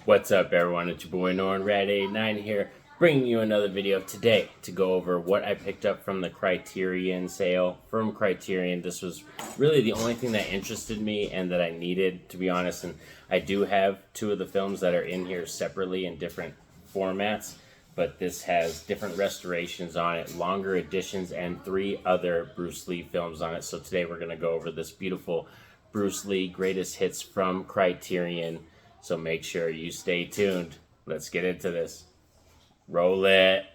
What's up, everyone? It's your boy Norn Rad 89 here, bringing you another video today to go over what I picked up from the Criterion sale from Criterion. This was really the only thing that interested me and that I needed, to be honest. And I do have two of the films that are in here separately in different formats, but this has different restorations on it, longer editions, and 3 other Bruce Lee films on it. So today we're going to go over this beautiful Bruce Lee greatest hits from Criterion. So make sure you stay tuned. Let's get into this. Roll it.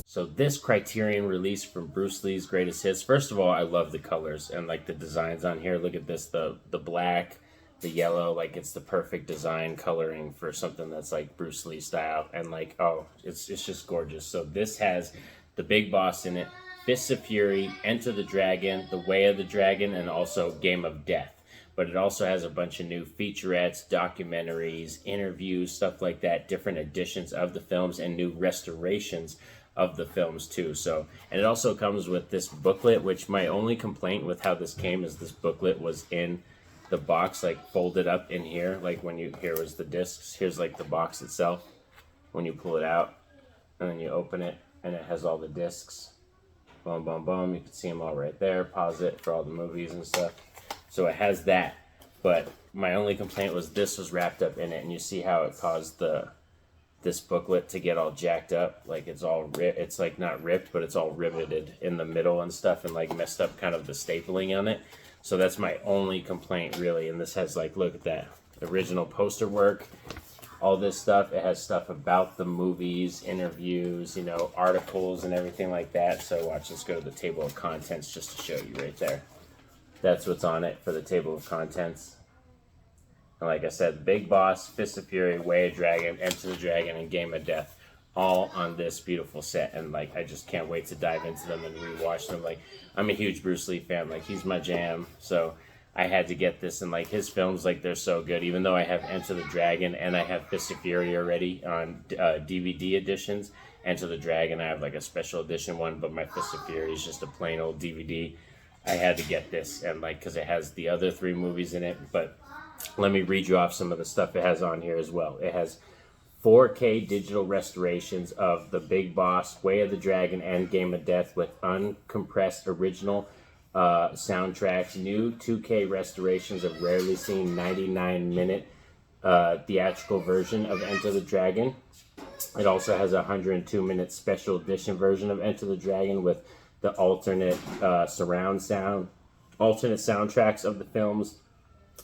So this Criterion release from Bruce Lee's greatest hits. First of all, I love the colors and like the designs on here. Look at this, the black, the yellow, like it's the perfect design coloring for something that's like Bruce Lee style. And like, oh, it's just gorgeous. So this has the Big Boss in it, Fists of Fury, Enter the Dragon, The Way of the Dragon, and also Game of Death. But it also has a bunch of new featurettes, documentaries, interviews, stuff like that, different editions of the films, and new restorations of the films too. So, and it also comes with this booklet, which my only complaint with how this came is this booklet was in the box, like folded up in here. Like when you, here was the discs, here's like the box itself. When you pull it out and then you open it, and it has all the discs. Boom, boom, boom. You can see them all right there. Pause it for all the movies and stuff. So it has that. But my only complaint was this was wrapped up in it, and you see how it caused this booklet to get all jacked up. Like it's all it's like not ripped, but it's all riveted in the middle and stuff, and like messed up kind of the stapling on it. So that's my only complaint really. And this has like, look at that original poster work. All this stuff, it has stuff about the movies, interviews, you know, articles and everything like that. So watch, let's go to the table of contents just to show you right there. That's what's on it for the table of contents. And like I said, Big Boss, Fist of Fury, Way of Dragon, Enter the Dragon, and Game of Death, all on this beautiful set. And like, I just can't wait to dive into them and rewatch them. Like, I'm a huge Bruce Lee fan, like he's my jam. So I had to get this, and like his films, like they're so good. Even though I have Enter the Dragon and I have Fist of Fury already on DVD editions, Enter the Dragon I have like a special edition one, but my Fist of Fury is just a plain old DVD. I had to get this, and like because it has the other 3 movies in it. But let me read you off some of the stuff it has on here as well. It has 4K digital restorations of The Big Boss, Way of the Dragon, and Game of Death with uncompressed original soundtracks, new 2K restorations of rarely seen 99-minute theatrical version of Enter the Dragon. It also has a 102-minute special edition version of Enter the Dragon with the alternate alternate soundtracks of the films,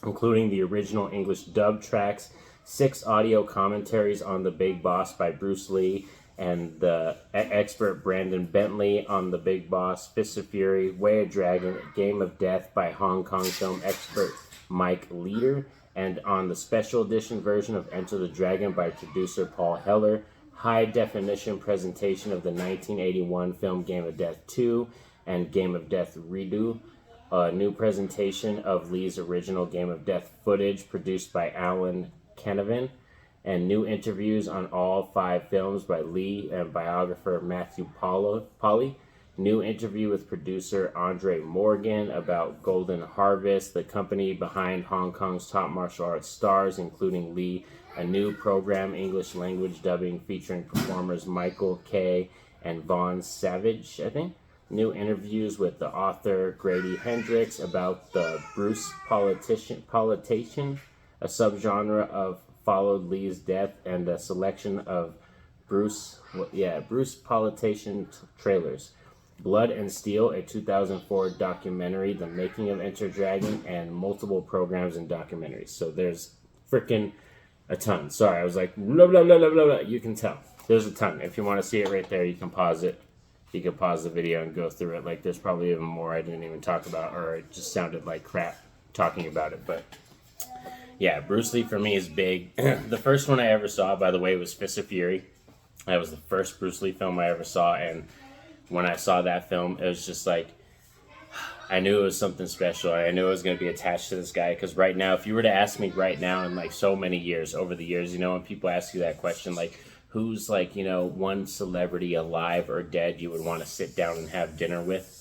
including the original English dub tracks, 6 audio commentaries on The Big Boss by Bruce Lee, and the expert Brandon Bentley on The Big Boss, Fist of Fury, Way of Dragon, Game of Death by Hong Kong film expert Mike Leader, and on the special edition version of Enter the Dragon by producer Paul Heller, high-definition presentation of the 1981 film Game of Death 2 and Game of Death Redo, a new presentation of Lee's original Game of Death footage produced by Alan Canavan, and new interviews on all 5 films by Lee and biographer Matthew Polly. New interview with producer Andre Morgan about Golden Harvest, the company behind Hong Kong's top martial arts stars, including Lee. A new program, English language dubbing, featuring performers Michael Kay and Vaughn Savage, I think. New interviews with the author Grady Hendrix about the Bruce Politician, a subgenre of followed Lee's death, and a selection of Bruce Politician trailers. Blood and Steel, a 2004 documentary, The Making of Enter Dragon, and multiple programs and documentaries. So there's freaking a ton. Sorry, I was like, blah, blah, blah, blah, blah, blah. You can tell. There's a ton. If you want to see it right there, you can pause it. You can pause the video and go through it. Like, there's probably even more I didn't even talk about, or it just sounded like crap talking about it. But yeah, Bruce Lee for me is big. The first one I ever saw, by the way, was Fist of Fury. That was the first Bruce Lee film I ever saw, and when I saw that film, it was just like, I knew it was something special. I knew I was going to be attached to this guy, because right now, if you were to ask me right now, in like so many years, over the years, you know, when people ask you that question, like, who's like, one celebrity alive or dead you would want to sit down and have dinner with,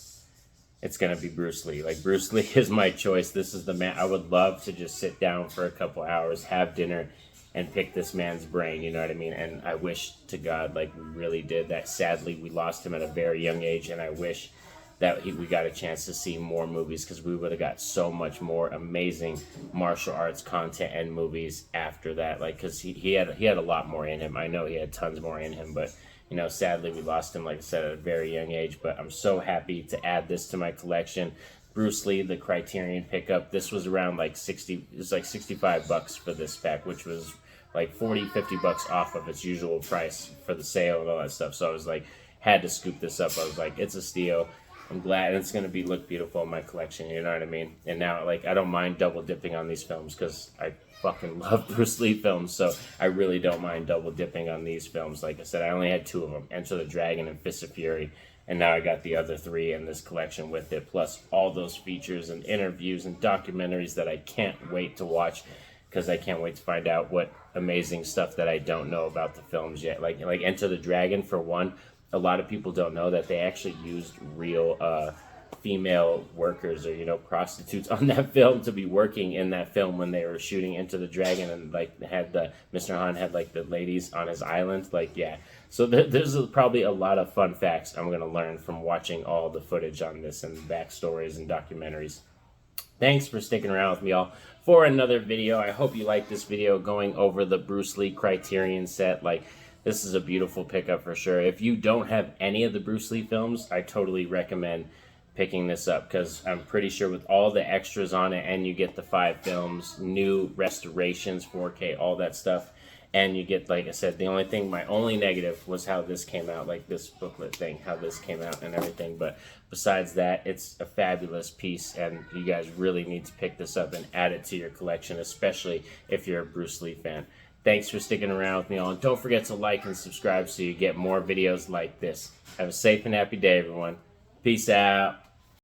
it's going to be Bruce Lee. Like, Bruce Lee is my choice. This is the man. I would love to just sit down for a couple hours, have dinner, and pick this man's brain, you know what I mean? And I wish to God, like, we really did that. Sadly, we lost him at a very young age, and I wish that we got a chance to see more movies, because we would have got so much more amazing martial arts content and movies after that. Like, because he had a lot more in him. I know he had tons more in him, but sadly we lost him, like I said, at a very young age. But I'm so happy to add this to my collection. Bruce Lee, the Criterion pickup. This was around like 60. It was like $65 for this pack, which was like 40, $50 off of its usual price for the sale and all that stuff. So I was like, had to scoop this up. I was like, it's a steal. I'm glad it's going to look beautiful in my collection, you know what I mean? And now, like, I don't mind double dipping on these films because I fucking love Bruce Lee films, so I really don't mind double dipping on these films. Like I said, I only had 2 of them, Enter the Dragon and Fist of Fury, and now I got the other 3 in this collection with it, plus all those features and interviews and documentaries that I can't wait to watch, because I can't wait to find out what amazing stuff that I don't know about the films yet. Like Enter the Dragon, for one. A lot of people don't know that they actually used real female workers or prostitutes on that film to be working in that film when they were shooting Into the Dragon, and like had Mr. Han had like the ladies on his island. Like, yeah, so there's probably a lot of fun facts I'm gonna learn from watching all the footage on this and backstories and documentaries. Thanks for sticking around with me all for another video. I hope you liked this video going over the Bruce Lee Criterion set. Like, this is a beautiful pickup for sure. If you don't have any of the Bruce Lee films, I totally recommend picking this up, because I'm pretty sure with all the extras on it, and you get the 5 films, new restorations, 4K, all that stuff, and you get, like I said, my only negative was how this came out, like this booklet thing, how this came out and everything. But besides that, it's a fabulous piece, and you guys really need to pick this up and add it to your collection, especially if you're a Bruce Lee fan. Thanks for sticking around with me all, and don't forget to like and subscribe so you get more videos like this. Have a safe and happy day, everyone. Peace out.